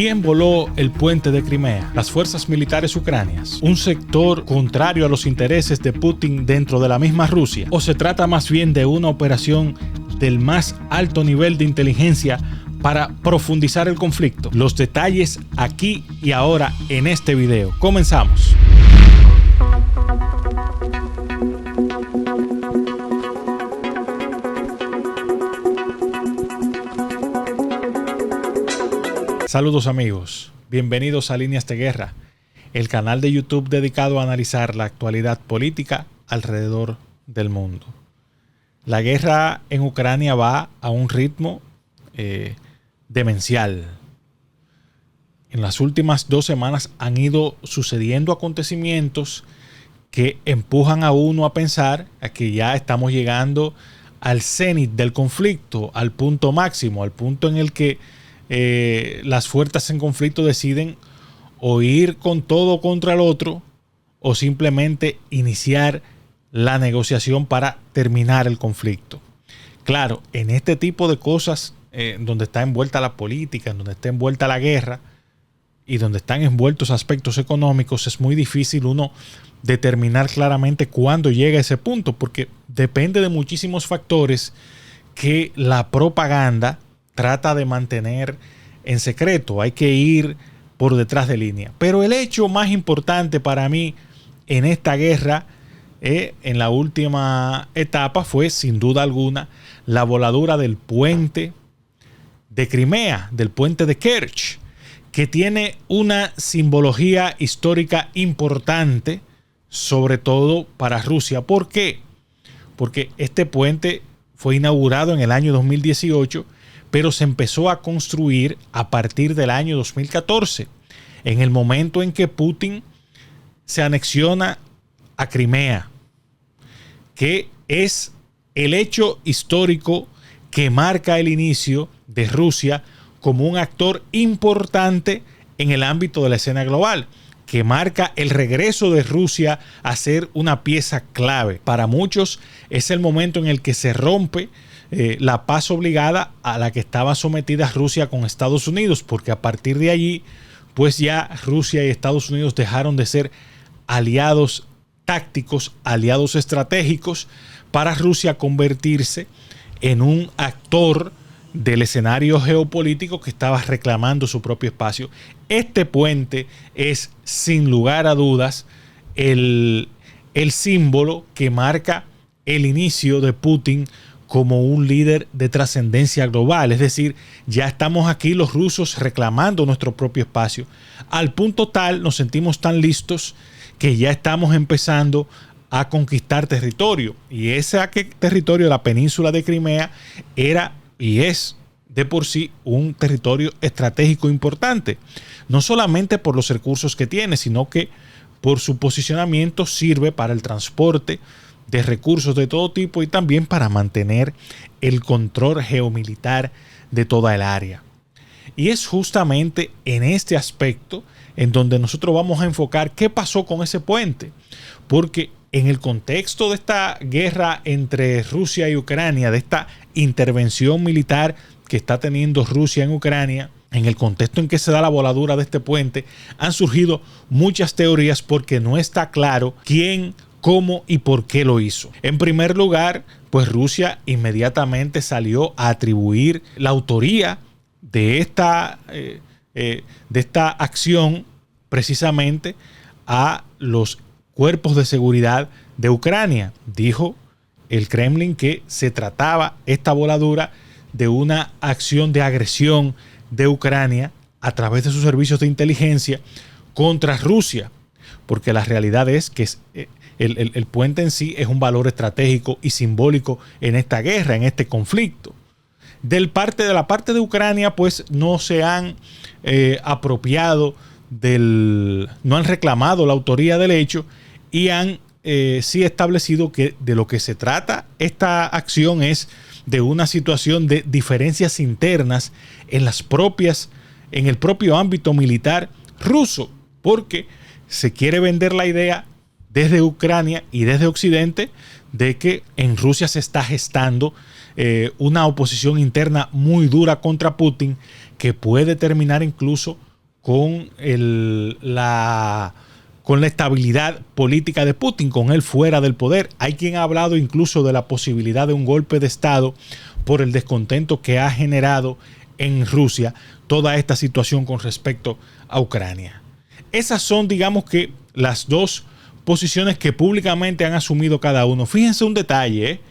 ¿Quién voló el puente de Crimea? ¿Las fuerzas militares ucranianas? ¿Un sector contrario a los intereses de Putin dentro de la misma Rusia? ¿O se trata más bien de una operación del más alto nivel de inteligencia para profundizar el conflicto? Los detalles aquí y ahora en este video. Comenzamos. Saludos amigos, bienvenidos a Líneas de Guerra, el canal de YouTube dedicado a analizar la actualidad política alrededor del mundo. La guerra en Ucrania va a un ritmo demencial. En las últimas 2 semanas han ido sucediendo acontecimientos que empujan a uno a pensar a que ya estamos llegando al cenit del conflicto, al punto máximo, al punto en el que las fuerzas en conflicto deciden o ir con todo contra el otro o simplemente iniciar la negociación para terminar el conflicto. Claro, en este tipo de cosas donde está envuelta la política, donde está envuelta la guerra y donde están envueltos aspectos económicos, es muy difícil uno determinar claramente cuándo llega a ese punto, porque depende de muchísimos factores que la propaganda trata de mantener en secreto. Hay que ir por detrás de línea. Pero el hecho más importante para mí en esta guerra, en la última etapa, fue sin duda alguna la voladura del puente de Crimea, del puente de Kerch, que tiene una simbología histórica importante, sobre todo para Rusia. ¿Por qué? Porque este puente fue inaugurado en el año 2018, pero se empezó a construir a partir del año 2014, en el momento en que Putin se anexiona a Crimea, que es el hecho histórico que marca el inicio de Rusia como un actor importante en el ámbito de la escena global, que marca el regreso de Rusia a ser una pieza clave. Para muchos es el momento en el que se rompe la paz obligada a la que estaba sometida Rusia con Estados Unidos, porque a partir de allí, pues ya Rusia y Estados Unidos dejaron de ser aliados tácticos, aliados estratégicos, para Rusia convertirse en un actor del escenario geopolítico que estaba reclamando su propio espacio. Este puente es, sin lugar a dudas, el símbolo que marca el inicio de Putin como un líder de trascendencia global. Es decir, ya estamos aquí los rusos reclamando nuestro propio espacio. Al punto tal, nos sentimos tan listos que ya estamos empezando a conquistar territorio. Y ese territorio, la península de Crimea, era y es de por sí un territorio estratégico importante. No solamente por los recursos que tiene, sino que por su posicionamiento sirve para el transporte de recursos de todo tipo y también para mantener el control geomilitar de toda el área. Y es justamente en este aspecto en donde nosotros vamos a enfocar qué pasó con ese puente. Porque en el contexto de esta guerra entre Rusia y Ucrania, de esta intervención militar que está teniendo Rusia en Ucrania, en el contexto en que se da la voladura de este puente, han surgido muchas teorías porque no está claro quién, cómo y por qué lo hizo. En primer lugar, pues Rusia inmediatamente salió a atribuir la autoría de esta acción precisamente a los cuerpos de seguridad de Ucrania. Dijo el Kremlin que se trataba esta voladura de una acción de agresión de Ucrania a través de sus servicios de inteligencia contra Rusia, porque la realidad es que el puente en sí es un valor estratégico y simbólico en esta guerra, en este conflicto. De la parte de Ucrania, pues no se han apropiado no han reclamado la autoría del hecho y han sí establecido que de lo que se trata esta acción es de una situación de diferencias internas en el propio ámbito militar ruso, porque se quiere vender la idea desde Ucrania y desde Occidente de que en Rusia se está gestando una oposición interna muy dura contra Putin que puede terminar incluso con la estabilidad política de Putin, con él fuera del poder. Hay quien ha hablado incluso de la posibilidad de un golpe de Estado por el descontento que ha generado en Rusia toda esta situación con respecto a Ucrania. Esas son, digamos que, las dos posiciones que públicamente han asumido cada uno. Fíjense un detalle,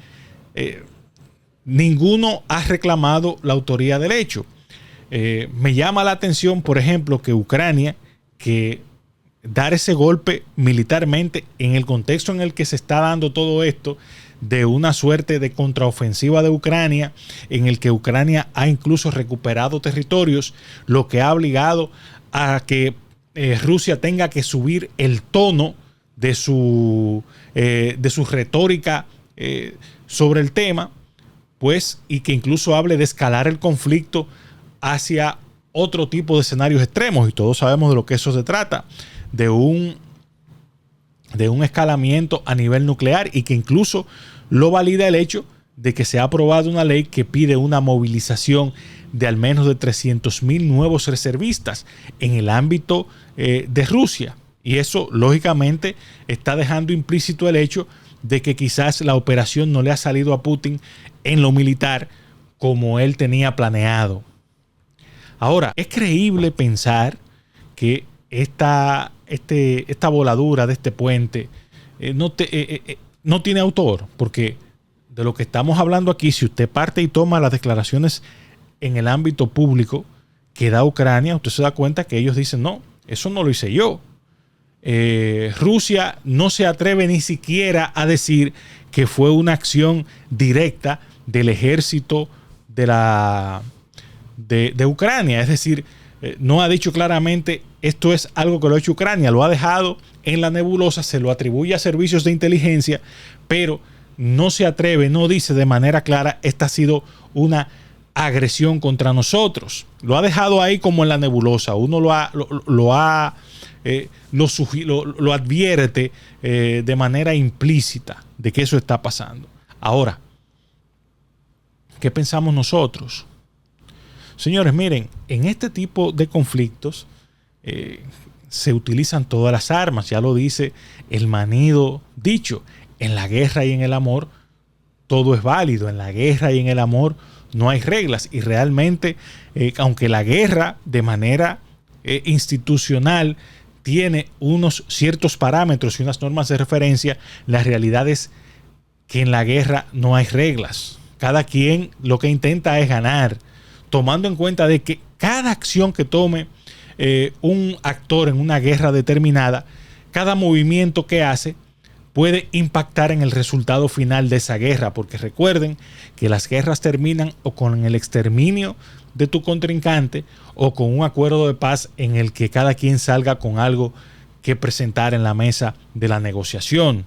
ninguno ha reclamado la autoría del hecho. Me llama la atención, por ejemplo, que Ucrania, que dar ese golpe militarmente en el contexto en el que se está dando todo esto, de una suerte de contraofensiva de Ucrania, en el que Ucrania ha incluso recuperado territorios, lo que ha obligado a que Rusia tenga que subir el tono de su retórica sobre el tema, pues, y que incluso hable de escalar el conflicto hacia otro tipo de escenarios extremos, y todos sabemos de lo que eso se trata, de un escalamiento a nivel nuclear, y que incluso lo valida el hecho de que se ha aprobado una ley que pide una movilización de al menos de 300,000 nuevos reservistas en el ámbito de Rusia. Y eso, lógicamente, está dejando implícito el hecho de que quizás la operación no le ha salido a Putin en lo militar como él tenía planeado. Ahora, es creíble pensar que esta voladura de este puente no tiene autor, porque de lo que estamos hablando aquí, si usted parte y toma las declaraciones en el ámbito público que da Ucrania, usted se da cuenta que ellos dicen, no, eso no lo hice yo. Rusia no se atreve ni siquiera a decir que fue una acción directa del ejército de Ucrania. Es decir, no ha dicho claramente esto es algo que lo ha hecho Ucrania, lo ha dejado en la nebulosa, se lo atribuye a servicios de inteligencia, pero no se atreve, no dice de manera clara, esta ha sido una agresión contra nosotros. Lo ha dejado ahí como en la nebulosa. Uno lo advierte de manera implícita de que eso está pasando. Ahora, ¿qué pensamos nosotros? Señores, miren, en este tipo de conflictos se utilizan todas las armas, ya lo dice el manido dicho, en la guerra y en el amor todo es válido, en la guerra y en el amor no hay reglas, y realmente, aunque la guerra de manera institucional tiene unos ciertos parámetros y unas normas de referencia, la realidad es que en la guerra no hay reglas. Cada quien lo que intenta es ganar, tomando en cuenta de que cada acción que tome un actor en una guerra determinada, cada movimiento que hace puede impactar en el resultado final de esa guerra, porque recuerden que las guerras terminan o con el exterminio de tu contrincante o con un acuerdo de paz en el que cada quien salga con algo que presentar en la mesa de la negociación.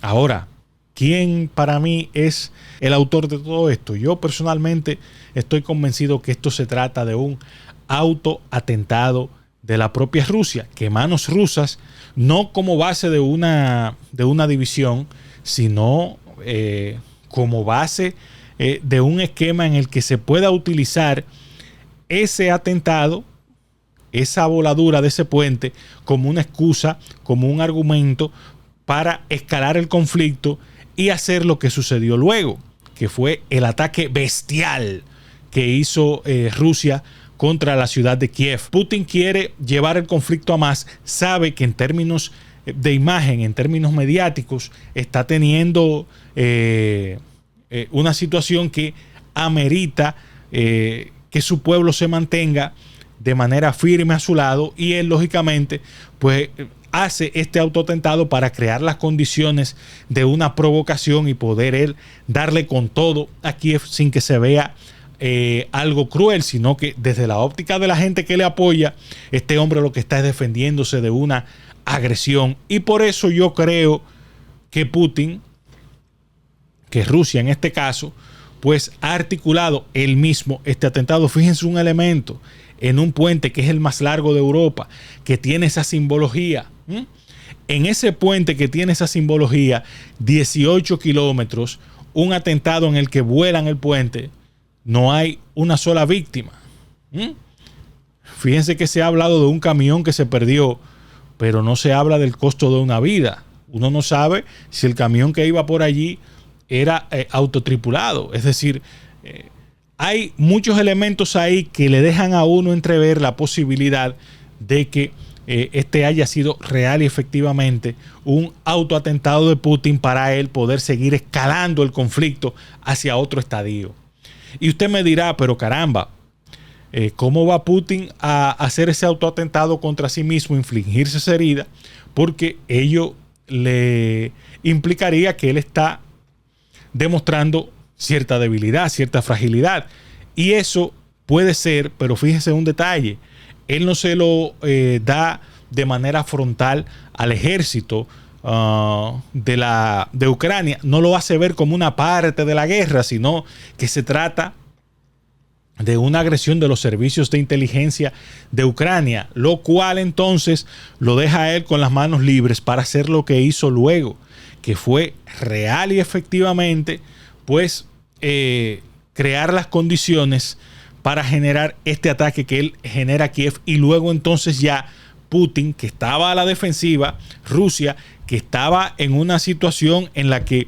Ahora, ¿quién para mí es el autor de todo esto? Yo personalmente estoy convencido que esto se trata de un autoatentado de la propia Rusia, que manos rusas, no como base de una división, sino como base de un esquema en el que se pueda utilizar ese atentado, esa voladura de ese puente, como una excusa, como un argumento para escalar el conflicto y hacer lo que sucedió luego, que fue el ataque bestial que hizo Rusia contra la ciudad de Kiev. Putin quiere llevar el conflicto a más, sabe que en términos de imagen, en términos mediáticos, está teniendo una situación que amerita que su pueblo se mantenga de manera firme a su lado, y él lógicamente pues hace este autoatentado para crear las condiciones de una provocación y poder él darle con todo a Kiev sin que se vea algo cruel, sino que desde la óptica de la gente que le apoya, este hombre lo que está es defendiéndose de una agresión. Y por eso yo creo que Putin, que Rusia en este caso, pues ha articulado él mismo este atentado. Fíjense un elemento, en un puente que es el más largo de Europa, que tiene esa simbología. En ese puente que tiene esa simbología, 18 kilómetros, un atentado en el que vuelan el puente, no hay una sola víctima. fíjense que se ha hablado de un camión que se perdió, pero no se habla del costo de una vida. Uno no sabe si el camión que iba por allí era autotripulado. Es decir, hay muchos elementos ahí que le dejan a uno entrever la posibilidad de que este haya sido real y efectivamente un autoatentado de Putin para él poder seguir escalando el conflicto hacia otro estadio. Y usted me dirá, pero caramba, ¿cómo va Putin a hacer ese autoatentado contra sí mismo, infligirse esa herida? Porque ello le implicaría que él está demostrando cierta debilidad, cierta fragilidad. Y eso puede ser, pero fíjese un detalle, él no se lo da de manera frontal al ejército de Ucrania, no lo hace ver como una parte de la guerra, sino que se trata de una agresión de los servicios de inteligencia de Ucrania, lo cual entonces lo deja a él con las manos libres para hacer lo que hizo luego, que fue real y efectivamente, pues, crear las condiciones para generar este ataque que él genera a Kiev, y luego entonces ya Putin, que estaba a la defensiva, Rusia, que estaba en una situación en la que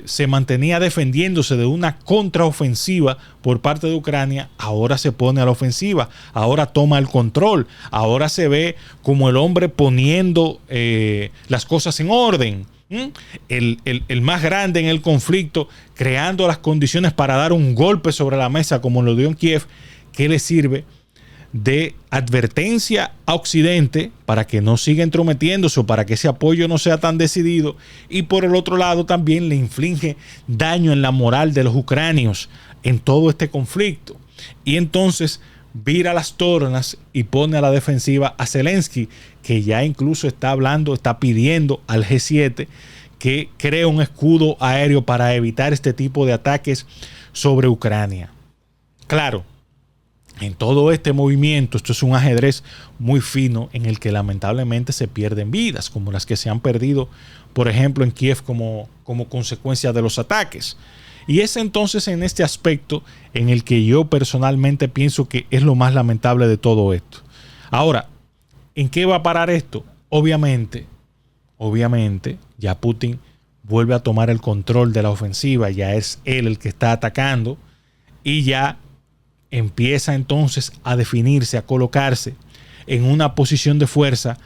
se mantenía defendiéndose de una contraofensiva por parte de Ucrania, ahora se pone a la ofensiva, ahora toma el control, ahora se ve como el hombre poniendo las cosas en orden. El más grande en el conflicto, creando las condiciones para dar un golpe sobre la mesa como lo dio en Kiev, que le sirve de advertencia a Occidente para que no siga entrometiéndose o para que ese apoyo no sea tan decidido, y por el otro lado también le inflige daño en la moral de los ucranios en todo este conflicto. Y entonces vira las tornas y pone a la defensiva a Zelensky, que ya incluso está hablando, está pidiendo al G7 que cree un escudo aéreo para evitar este tipo de ataques sobre Ucrania. Claro, en todo este movimiento, esto es un ajedrez muy fino en el que lamentablemente se pierden vidas, como las que se han perdido, por ejemplo, en Kiev como consecuencia de los ataques. Y es entonces en este aspecto en el que yo personalmente pienso que es lo más lamentable de todo esto. Ahora, ¿en qué va a parar esto? Obviamente, ya Putin vuelve a tomar el control de la ofensiva, ya es él el que está atacando y ya empieza entonces a definirse, a colocarse en una posición de fuerza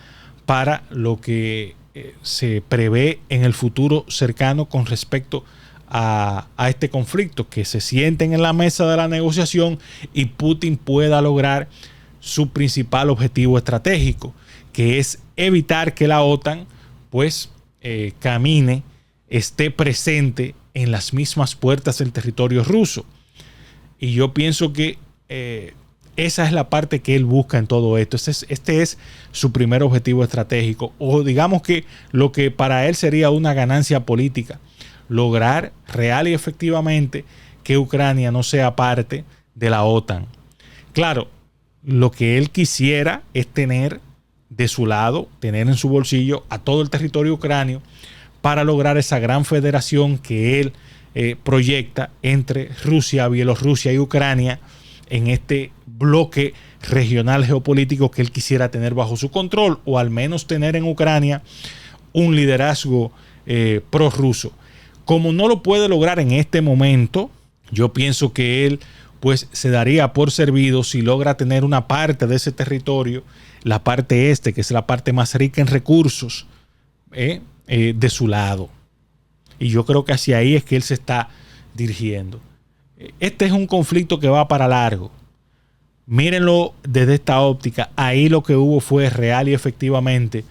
para lo que se prevé en el futuro cercano con respecto a este conflicto, que se sienten en la mesa de la negociación y Putin pueda lograr su principal objetivo estratégico, que es evitar que la OTAN pues camine, esté presente en las mismas puertas del territorio ruso. Y yo pienso que esa es la parte que él busca en todo esto. Este es su primer objetivo estratégico, o digamos que lo que para él sería una ganancia política, lograr real y efectivamente que Ucrania no sea parte de la OTAN. Claro, lo que él quisiera es tener de su lado, tener en su bolsillo a todo el territorio ucranio para lograr esa gran federación que él proyecta entre Rusia, Bielorrusia y Ucrania en este bloque regional geopolítico que él quisiera tener bajo su control, o al menos tener en Ucrania un liderazgo prorruso. Como no lo puede lograr en este momento, yo pienso que él pues se daría por servido si logra tener una parte de ese territorio, la parte este, que es la parte más rica en recursos, de su lado. Y yo creo que hacia ahí es que él se está dirigiendo. Este es un conflicto que va para largo. Mírenlo desde esta óptica. Ahí lo que hubo fue real y efectivamente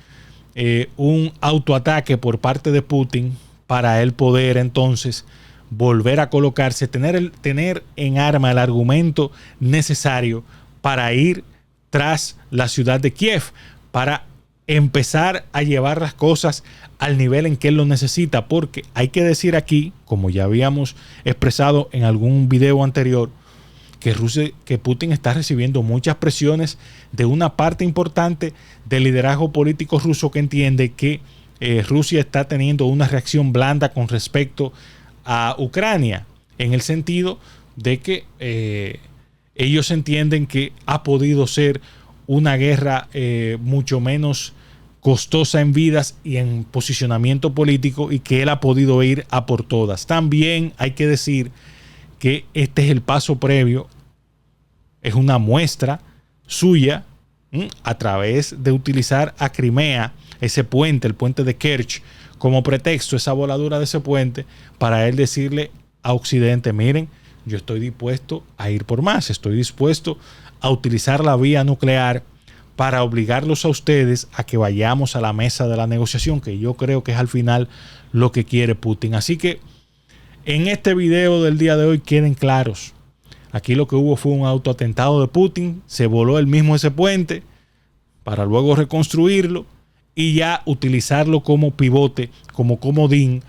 un autoataque por parte de Putin para él poder entonces volver a colocarse, tener en arma el argumento necesario para ir tras la ciudad de Kiev, para empezar a llevar las cosas al nivel en que él lo necesita, porque hay que decir aquí, como ya habíamos expresado en algún video anterior, que Putin está recibiendo muchas presiones de una parte importante del liderazgo político ruso, que entiende que Rusia está teniendo una reacción blanda con respecto a Ucrania, en el sentido de que ellos entienden que ha podido ser una guerra mucho menos costosa en vidas y en posicionamiento político, y que él ha podido ir a por todas. También hay que decir que este es el paso previo, es una muestra suya a través de utilizar a Crimea, ese puente, el puente de Kerch, como pretexto, esa voladura de ese puente, para él decirle a Occidente: miren, yo estoy dispuesto a ir por más, estoy dispuesto a utilizar la vía nuclear para obligarlos a ustedes a que vayamos a la mesa de la negociación, que yo creo que es al final lo que quiere Putin. Así que en este video del día de hoy queden claros. Aquí lo que hubo fue un autoatentado de Putin, se voló él mismo ese puente para luego reconstruirlo y ya utilizarlo como pivote, como comodín,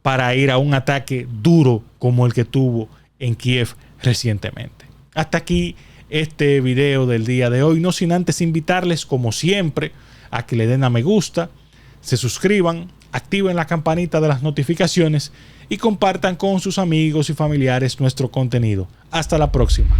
para ir a un ataque duro como el que tuvo en Kiev recientemente. Hasta aquí este video del día de hoy, no sin antes invitarles, como siempre, a que le den a me gusta, se suscriban, activen la campanita de las notificaciones y compartan con sus amigos y familiares nuestro contenido. Hasta la próxima.